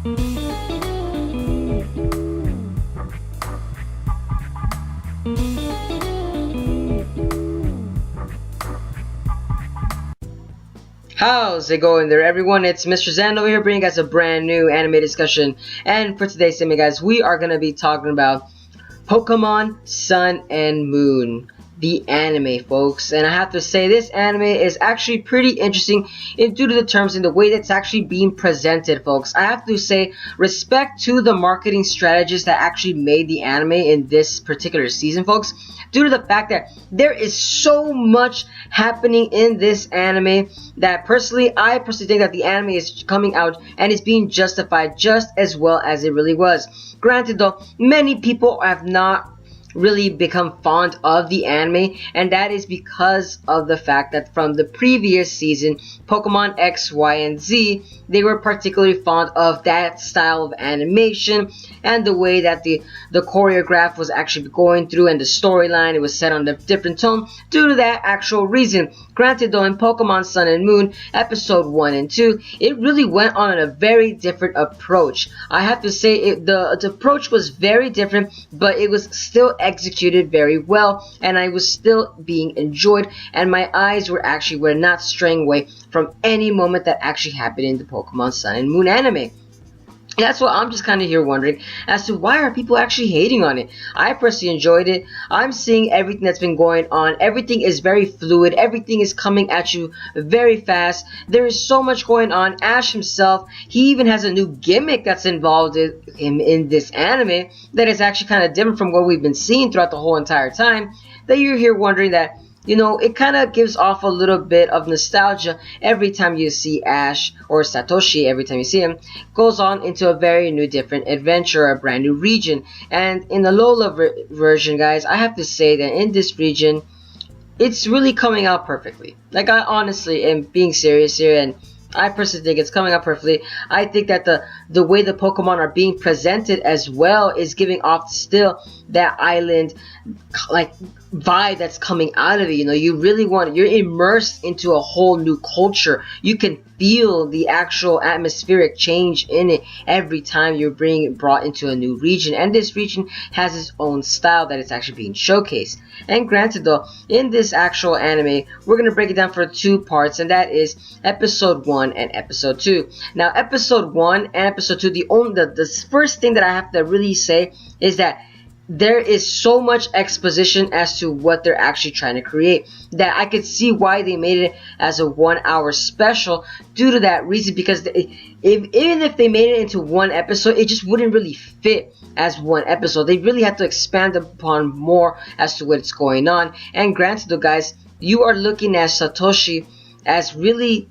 How's it going there, everyone? It's Mr. Zan over here bringing us a brand new anime discussion. And for today's anime, guys, we are going to be talking about Pokemon Sun and Moon, the anime, folks. And I have to say, this anime is actually pretty interesting due to the terms and the way that's actually being presented, folks. I have to say, respect to the marketing strategists that actually made the anime in this particular season, folks, due to the fact that there is so much happening in this anime that I personally think that the anime is coming out and is being justified just as well as it really was. Granted though, many people have not really become fond of the anime, and that is because of the fact that from the previous season, Pokemon X, Y, and Z, they were particularly fond of that style of animation and the way that the choreograph was actually going through, and the storyline, it was set on a different tone due to that actual reason. Granted though, in Pokemon Sun and Moon episode 1 and 2, it really went on a very different approach. I have to say, the approach was very different, but it was still executed very well, and I was still being enjoyed, and my eyes were not straying away from any moment that actually happened in the Pokemon Sun and Moon anime. That's what I'm just kind of here wondering as to why are people actually hating on it. I personally enjoyed it. I'm seeing everything that's been going on. Everything is very fluid. Everything is coming at you very fast. There is so much going on. Ash himself, he even has a new gimmick that's involved in this anime that is actually kind of different from what we've been seeing throughout the whole entire time. That you're here wondering that, you know, it kind of gives off a little bit of nostalgia every time you see Ash, or Satoshi, every time you see him, goes on into a very new, different adventure, a brand new region. And in the Lola version, guys, I have to say that in this region, it's really coming out perfectly. Like, I honestly am being serious here, and I personally think it's coming out perfectly. I think that the way the Pokemon are being presented as well is giving off still that island like vibe that's coming out of it. You know, you're immersed into a whole new culture. You can feel the actual atmospheric change in it every time you're being brought into a new region, and this region has its own style that is actually being showcased. And granted though, in this actual anime, we're going to break it down for 2 parts, and that is episode 1 and episode 2. Now episode 1 and episode 2, the first thing that I have to really say is that there is so much exposition as to what they're actually trying to create that I could see why they made it as a 1-hour special due to that reason, because even if they made it into one episode, it just wouldn't really fit as one episode. They really have to expand upon more as to what's going on. And granted though, guys, you are looking at Satoshi as really,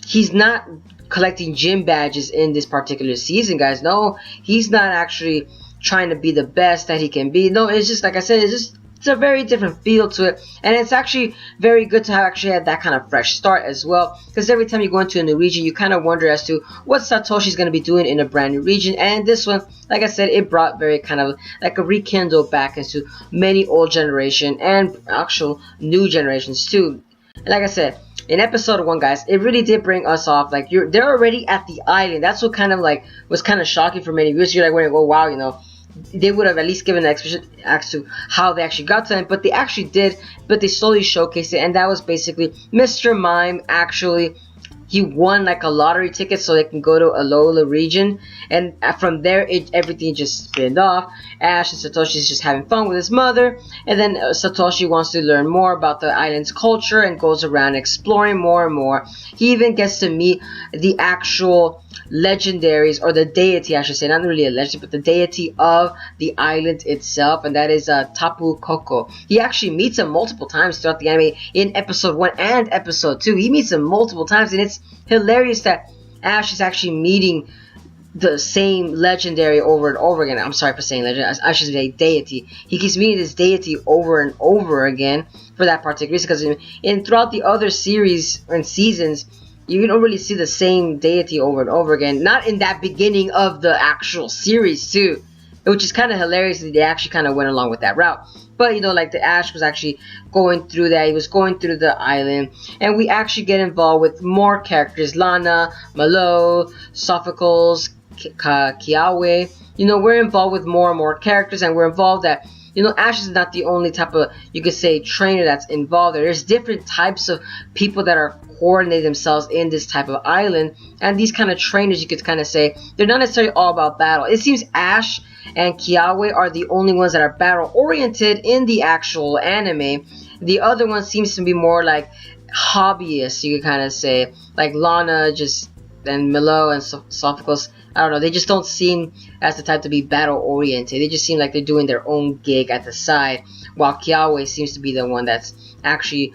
he's not collecting gym badges in this particular season, guys. No, he's not actually trying to be the best that he can be. No, it's just, like I said, it's a very different feel to it, and it's actually very good to have actually had that kind of fresh start as well, because every time you go into a new region, you kind of wonder as to what Satoshi's going to be doing in a brand new region. And this one, like I said, it brought very kind of like a rekindle back into many old generation and actual new generations too. And like I said, in episode 1, guys, it really did bring us off. Like, they're already at the island. That's what kind of like was kind of shocking for many viewers. You're like, wait, oh wow, you know, they would have at least given an explanation as to how they actually got to them, but they actually did. But they slowly showcased it, and that was basically Mr. Mime actually, he won like a lottery ticket so they can go to Alola region, and from there everything just spinned off. Ash and Satoshi is just having fun with his mother, and then Satoshi wants to learn more about the island's culture and goes around exploring more and more. He even gets to meet the actual legendaries, or the deity, I should say, not really a legend, but the deity of the island itself, and that is Tapu Koko. He actually meets him multiple times throughout the anime in episode 1 and episode 2. He meets him multiple times, and it's hilarious that Ash is actually meeting the same legendary over and over again. I'm sorry for saying legend, I should say deity. He keeps meeting this deity over and over again for that particular reason, because in throughout the other series and seasons, you don't really see the same deity over and over again. Not in that beginning of the actual series too, which is kind of hilarious that they actually kind of went along with that route. But you know, like the Ash was actually going through that. He was going through the island, and we actually get involved with more characters: Lana, Malo, Sophocles, Kiawe. We're involved with more and more characters, and we're involved that Ash is not the only type of, you could say, trainer that's involved there. There's different types of people that are coordinating themselves in this type of island, and these kind of trainers, you could kind of say, they're not necessarily all about battle. It seems Ash and Kiawe are the only ones that are battle oriented in the actual anime. The other one seems to be more like hobbyists, you could kind of say, like Lana, and Milo and Sophocles. I don't know, they just don't seem as the type to be battle oriented. They just seem like they're doing their own gig at the side, while Kiawe seems to be the one that's actually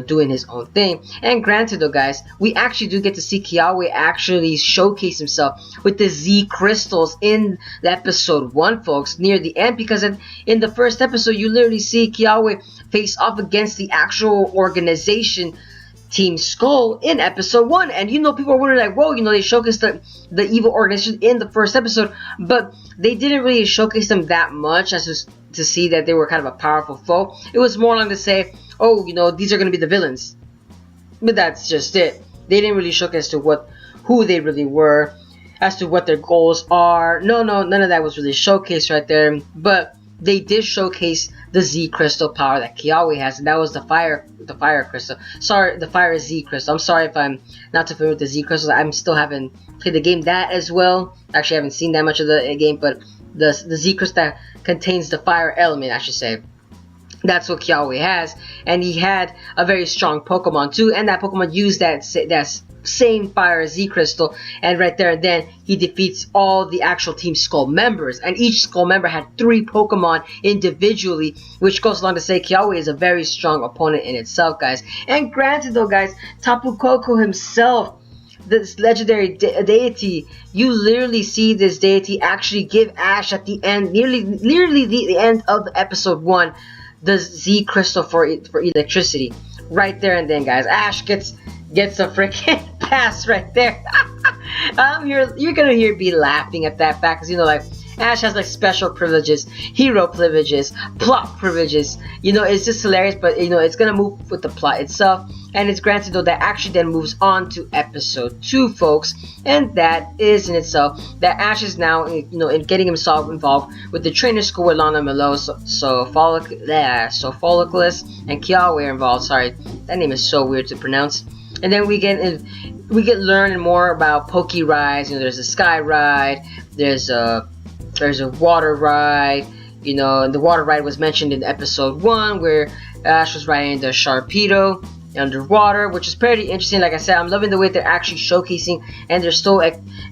doing his own thing. And granted though, guys, we actually do get to see Kiawe actually showcase himself with the Z crystals in the episode 1, folks, near the end, because in the first episode you literally see Kiawe face off against the actual organization Team Skull in episode 1, and people are wondering like, whoa, they showcased the evil organization in the first episode, but they didn't really showcase them that much as to see that they were kind of a powerful foe. It was more along to say, oh, these are going to be the villains, but that's just it. They didn't really showcase to who they really were, as to what their goals are. No, none of that was really showcased right there, but they did showcase the Z crystal power that Kiawe has, and that was the fire crystal. Sorry, the fire Z crystal. I'm sorry if I'm not too familiar with the Z crystals. I'm still haven't played the game that as well. Actually, I haven't seen that much of the game, but the Z crystal that contains the fire element, I should say. That's what Kiawe has, and he had a very strong Pokemon too, and that Pokemon used that same fire Z crystal, and right there and then he defeats all the actual Team Skull members, and each Skull member had 3 Pokemon individually, which goes along to say Kiawe is a very strong opponent in itself, guys. And granted though, guys, Tapu Koko himself, this legendary deity, you literally see this deity actually give Ash at the end, nearly the end of episode 1, the Z crystal for electricity. Right there and then, guys, Ash gets a freaking pass right there. You're gonna be laughing at that fact, because like Ash has like special privileges, hero privileges, plot privileges. It's just hilarious, but it's gonna move with the plot itself. And it's granted though that actually then moves on to episode 2, folks, and that is in itself that Ash is now in getting himself involved with the trainer school with Lana, Milo, Sophocles, and Kiawe are involved. Sorry, that name is so weird to pronounce. And then we get learning more about Poke rides. There's a sky ride, there's a water ride. And the water ride was mentioned in episode 1, where Ash was riding the Sharpedo underwater, which is pretty interesting. Like I said, I'm loving the way they're actually showcasing, and they're still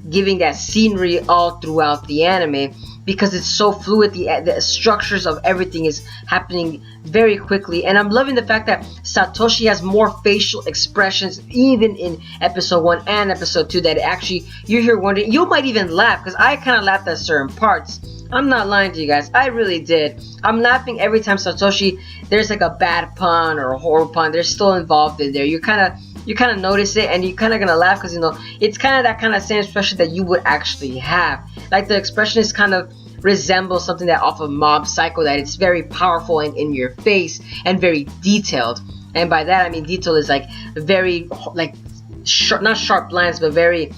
giving that scenery all throughout the anime, because it's so fluid. The structures of everything is happening very quickly, and I'm loving the fact that Satoshi has more facial expressions even in episode 1 and episode 2, that actually you're here wondering, you might even laugh, because I kind of laughed at certain parts. I'm not lying to you guys, I really did. I'm laughing every time Satoshi, there's like a bad pun or a horror pun, they're still involved in there. You kind of notice it, and you're kind of gonna laugh, because it's kind of that kind of same expression that you would actually have. Like the expression is kind of resembles something that off of Mob Psycho, that it's very powerful and in your face and very detailed. And by that I mean detail is like very not sharp lines, but very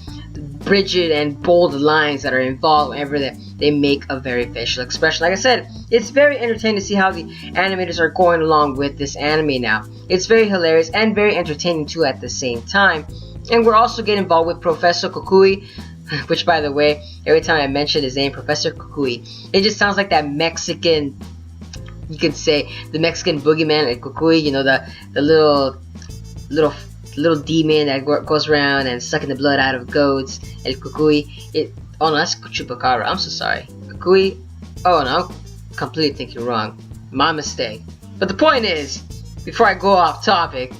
rigid and bold lines that are involved whenever they make a very facial expression. Like I said, it's very entertaining to see how the animators are going along with this anime now. It's very hilarious and very entertaining too at the same time. And we're also getting involved with Professor Kukui, which, by the way, every time I mention his name, Professor Kukui, it just sounds like that Mexican, you could say, the Mexican boogeyman at Kukui, the little demon that goes around and sucking the blood out of goats. El Kukui. Oh no, that's Chupacabra. I'm so sorry. Kukui. Oh no, I'm completely thinking wrong. My mistake. But the point is, before I go off topic,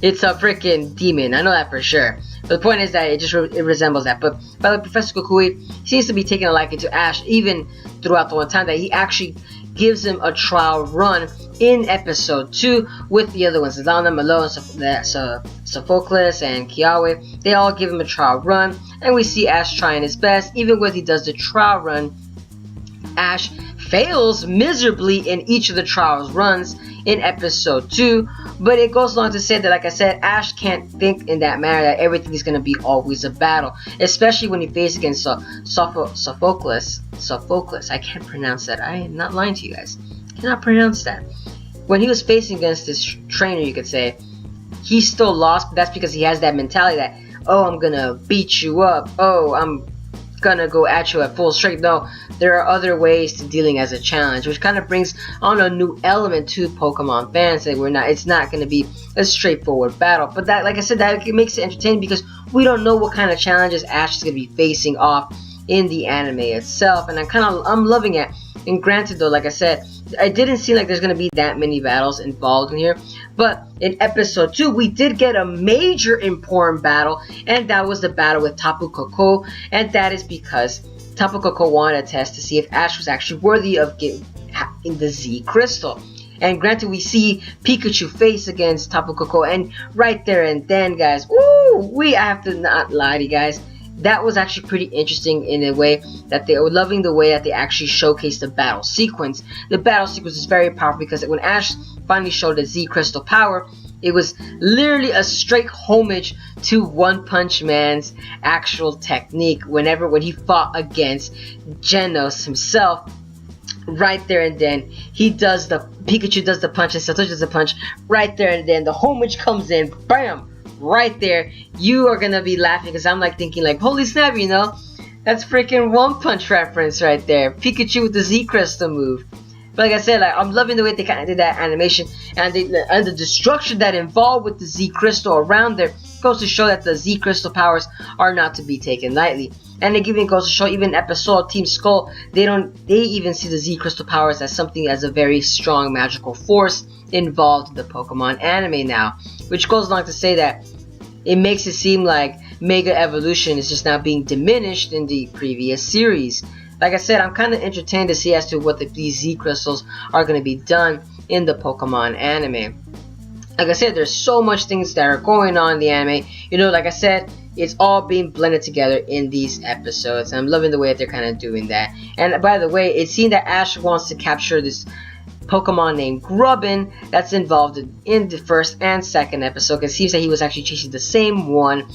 it's a freaking demon. I know that for sure. But the point is that it resembles that. But by the way, Professor Kukui seems to be taking a liking to Ash, even throughout the one time that he actually gives him a trial run in episode 2 with the other ones, Lana, Malo, Sophocles, and Kiawe. They all give him a trial run, and we see Ash trying his best. Even when he does the trial run, Ash fails miserably in each of the trials runs in episode 2, but it goes along to say that, like I said, Ash can't think in that manner that everything is going to be always a battle, especially when he faces against Sophocles. I can't pronounce that. I am not lying to you guys. I cannot pronounce that. When he was facing against this trainer, you could say, he still lost, but that's because he has that mentality that, oh, I'm gonna beat you up, oh, I'm gonna go at you at full strength. No, there are other ways to dealing as a challenge, which kind of brings on a new element to Pokemon fans. That it's not gonna be a straightforward battle, but that, like I said, that it makes it entertaining because we don't know what kind of challenges Ash is gonna be facing off in the anime itself, and I'm loving it. And granted though, like I said, it didn't seem like there's going to be that many battles involved in here, but in episode 2 we did get a major important battle, and that was the battle with Tapu Koko, and that is because Tapu Koko wanted a test to see if Ash was actually worthy of getting the Z Crystal. And granted, we see Pikachu face against Tapu Koko, and right there and then, guys, I have to not lie to you guys, that was actually pretty interesting in a way that they were loving the way that they actually showcased the battle sequence. The battle sequence is very powerful because when Ash finally showed the Z Crystal power, it was literally a straight homage to One Punch Man's actual technique when he fought against Genos himself. Right there and then, Pikachu does the punch and Satoshi does the punch. Right there and then, the homage comes in, bam! Right there, you are gonna be laughing because I'm like thinking like, holy snap, you know, that's freaking One Punch reference right there. Pikachu with the Z Crystal move. But like I said, like, I'm loving the way they kind of did that animation, and the destruction that involved with the Z Crystal around there goes to show that the Z Crystal powers are not to be taken lightly. And it even goes to show, even in episode Team Skull, they even see the Z Crystal powers as something as a very strong magical force involved in the Pokemon anime now, which goes along to say that it makes it seem like Mega Evolution is just now being diminished in the previous series. Like I said, I'm kind of entertained to see as to what these Z Crystals are going to be done in the Pokemon anime. Like I said, there's so much things that are going on in the anime. You know, like I said, it's all being blended together in these episodes. And I'm loving the way that they're kind of doing that. And by the way, it seems that Ash wants to capture this Pokemon named Grubbin that's involved in the first and second episode. It seems that he was actually chasing the same one,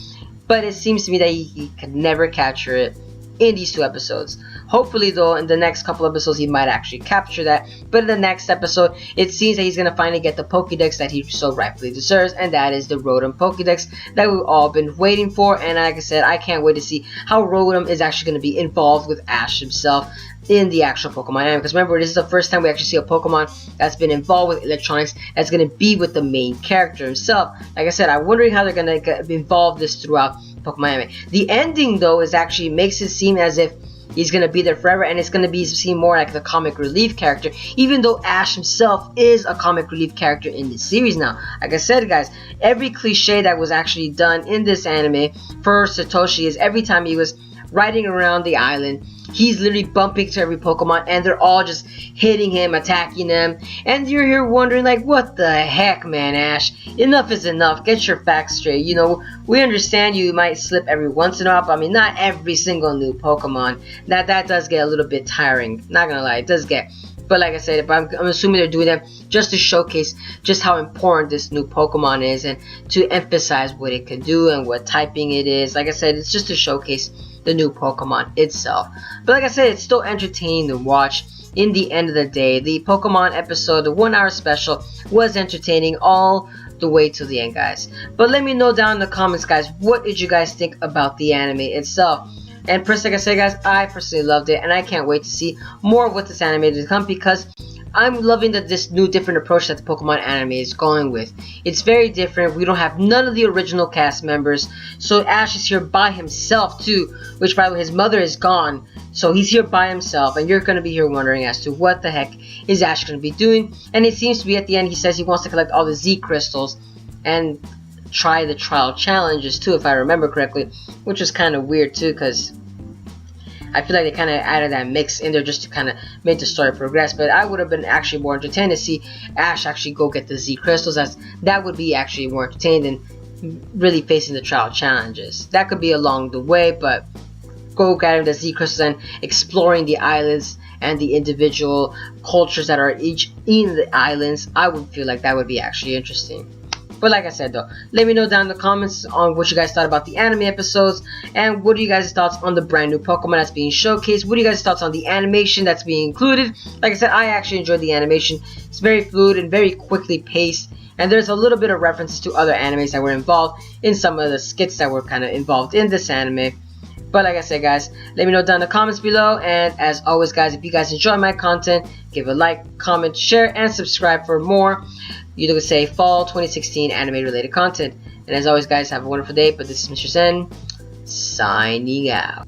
but it seems to me that he could never capture it in these 2 episodes. Hopefully though, in the next couple episodes he might actually capture that, but in the next episode it seems that he's going to finally get the Pokédex that he so rightfully deserves, and that is the Rotom Pokédex that we've all been waiting for. And like I said, I can't wait to see how Rotom is actually going to be involved with Ash himself in the actual Pokemon anime, because remember, this is the first time we actually see a Pokemon that's been involved with electronics that's going to be with the main character himself. Like I said, I'm wondering how they're going to involve this throughout Pokemon anime. The ending though is actually makes it seem as if he's going to be there forever, and it's going to be seem more like the comic relief character, even though Ash himself is a comic relief character in this series now. Like I said, guys, every cliche that was actually done in this anime for Satoshi is every time he was riding around the island, he's literally bumping to every Pokemon, and they're all just hitting him, attacking him, and you're here wondering like, what the heck, man, Ash? Enough is enough. Get your facts straight. You know, we understand you might slip every once in a while, but I mean, not every single new Pokemon. That does get a little bit tiring. Not gonna lie, it does get. But like I said, I'm assuming they're doing that just to showcase just how important this new Pokemon is, and to emphasize what it can do and what typing it is. Like I said, it's just to showcase the new Pokemon itself. But like I said, it's still entertaining to watch. In the end of the day, the Pokemon episode, the 1 hour special, was entertaining all the way to the end, guys. But let me know down in the comments, guys, what did you guys think about the anime itself? And personally, like I said, guys, I personally loved it, and I can't wait to see more of what this anime to come, because I'm loving this new different approach that the Pokemon anime is going with. It's very different. We don't have none of the original cast members, so Ash is here by himself too, which by the way, his mother is gone, so he's here by himself, and you're going to be here wondering as to what the heck is Ash going to be doing. And it seems to be at the end he says he wants to collect all the Z crystals and try the trial challenges too, if I remember correctly, which is kind of weird too, because I feel like they kind of added that mix in there just to kind of make the story progress. But I would have been actually more entertained to see Ash actually go get the Z crystals. That would be actually more entertaining than really facing the trial challenges. That could be along the way, but go getting the Z crystals and exploring the islands and the individual cultures that are each in the islands, I would feel like that would be actually interesting. But like I said though, let me know down in the comments on what you guys thought about the anime episodes, and what are you guys' thoughts on the brand new Pokemon that's being showcased. What are you guys' thoughts on the animation that's being included? Like I said, I actually enjoyed the animation. It's very fluid and very quickly paced, and there's a little bit of references to other animes that were involved in some of the skits that were kind of involved in this anime. But like I said guys, let me know down in the comments below, and as always guys, if you guys enjoy my content, give a like, comment, share, and subscribe for more, you could say, fall 2016 anime related content. And as always guys, have a wonderful day, but this is Mr. Zen, signing out.